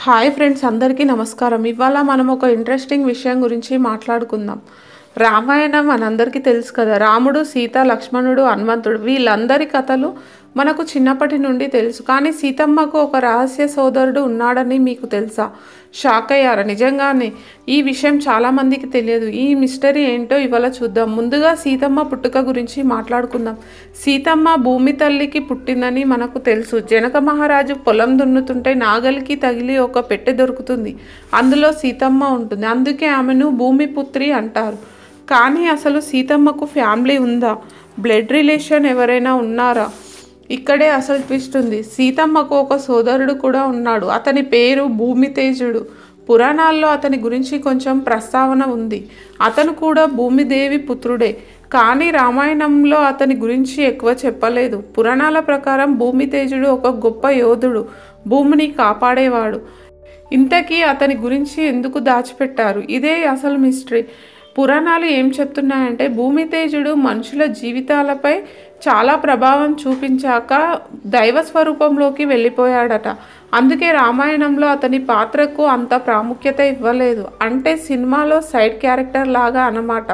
Hi friends, అందరికీ నమస్కారం. ఇవాళ మనం ఒక ఇంట్రెస్టింగ్ విషయం గురించి మాట్లాడుకుందాం. రామాయణం మనందరికీ తెలుసు కదా. రాముడు, సీత, లక్ష్మణుడు, హనుమంతుడు వీళ్ళందరి కథలు మనకు చిన్నప్పటి నుండి తెలుసు. కానీ సీతమ్మకు ఒక రహస్య సోదరుడు ఉన్నాడని మీకు తెలుసా? షాక్ అయ్యారా? నిజంగానే ఈ విషయం చాలామందికి తెలియదు. ఈ మిస్టరీ ఏంటో ఇవాళ చూద్దాం. ముందుగా సీతమ్మ పుట్టుక గురించి మాట్లాడుకుందాం. సీతమ్మ భూమి తల్లికి పుట్టిందని మనకు తెలుసు. జనక మహారాజు పొలం దున్నుతుంటే నాగలికి తగిలి ఒక పెట్టె దొరుకుతుంది. అందులో సీతమ్మ ఉంటుంది. అందుకే ఆమెను భూమిపుత్రి అంటారు. కానీ అసలు సీతమ్మకు ఫ్యామిలీ ఉందా? బ్లడ్ రిలేషన్ ఎవరైనా ఉన్నారా? ఇక్కడే అసలు ట్విస్ట్ ఉంది. సీతమ్మకు ఒక సోదరుడు కూడా ఉన్నాడు. అతని పేరు భూమితేజుడు. పురాణాల్లో అతని గురించి కొంచెం ప్రస్తావన ఉంది. అతను కూడా భూమిదేవి పుత్రుడే. కానీ రామాయణంలో అతని గురించి ఎక్కువ చెప్పలేదు. పురాణాల ప్రకారం భూమితేజుడు ఒక గొప్ప యోధుడు, భూమిని కాపాడేవాడు. ఇంతకీ అతని గురించి ఎందుకు దాచిపెట్టారు? ఇదే అసలు మిస్టరీ. పురాణాలు ఏం చెప్తున్నాయంటే భూమితేజుడు మనుషుల జీవితాలపై చాలా ప్రభావం చూపించాక దైవ స్వరూపంలోకి వెళ్ళిపోయాడట. అందుకే రామాయణంలో అతని పాత్రకు అంత ప్రాముఖ్యత ఇవ్వలేదు. అంటే సినిమాలో సైడ్ క్యారెక్టర్ లాగా అన్నమాట.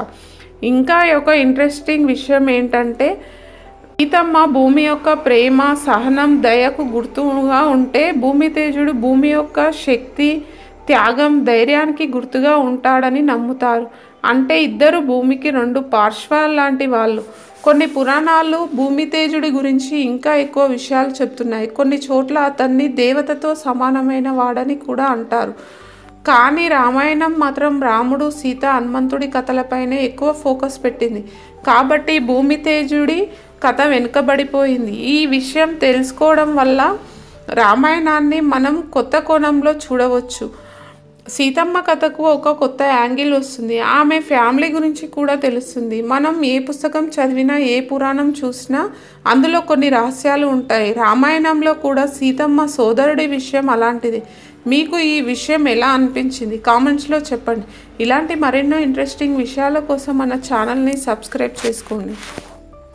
ఇంకా ఒక ఇంట్రెస్టింగ్ విషయం ఏంటంటే సీతమ్మ భూమి యొక్క ప్రేమ, సహనం, దయకు గుర్తుగా ఉంటే భూమితేజుడు భూమి యొక్క శక్తి, త్యాగం, ధైర్యానికి గుర్తుగా ఉంటాడని నమ్ముతారు. అంటే ఇద్దరు భూమికి రెండు పార్శ్వాలు లాంటి వాళ్ళు. కొన్ని పురాణాలు భూమితేజుడి గురించి ఇంకా ఎక్కువ విషయాలు చెప్తున్నాయి. కొన్ని చోట్ల అతన్ని దేవతతో సమానమైన వాడని కూడా అంటారు. కానీ రామాయణం మాత్రం రాముడు, సీత, హనుమంతుడి కథలపైనే ఎక్కువ ఫోకస్ పెట్టింది. కాబట్టి భూమితేజుడి కథ వెనుకబడిపోయింది. ఈ విషయం తెలుసుకోవడం వల్ల రామాయణాన్ని మనం కొత్త కోణంలో చూడవచ్చు. సీతమ్మ కథకు ఒక కొత్త యాంగిల్ వస్తుంది. ఆమె ఫ్యామిలీ గురించి కూడా తెలుస్తుంది. మనం ఏ పుస్తకం చదివినా, ఏ పురాణం చూసినా అందులో కొన్ని రహస్యాలు ఉంటాయి. రామాయణంలో కూడా సీతమ్మ సోదరుడి విషయం అలాంటిది. మీకు ఈ విషయం ఎలా అనిపించింది? కామెంట్స్లో చెప్పండి. ఇలాంటి మరెన్నో ఇంట్రెస్టింగ్ విషయాల కోసం మన ఛానల్ని సబ్స్క్రైబ్ చేసుకోండి.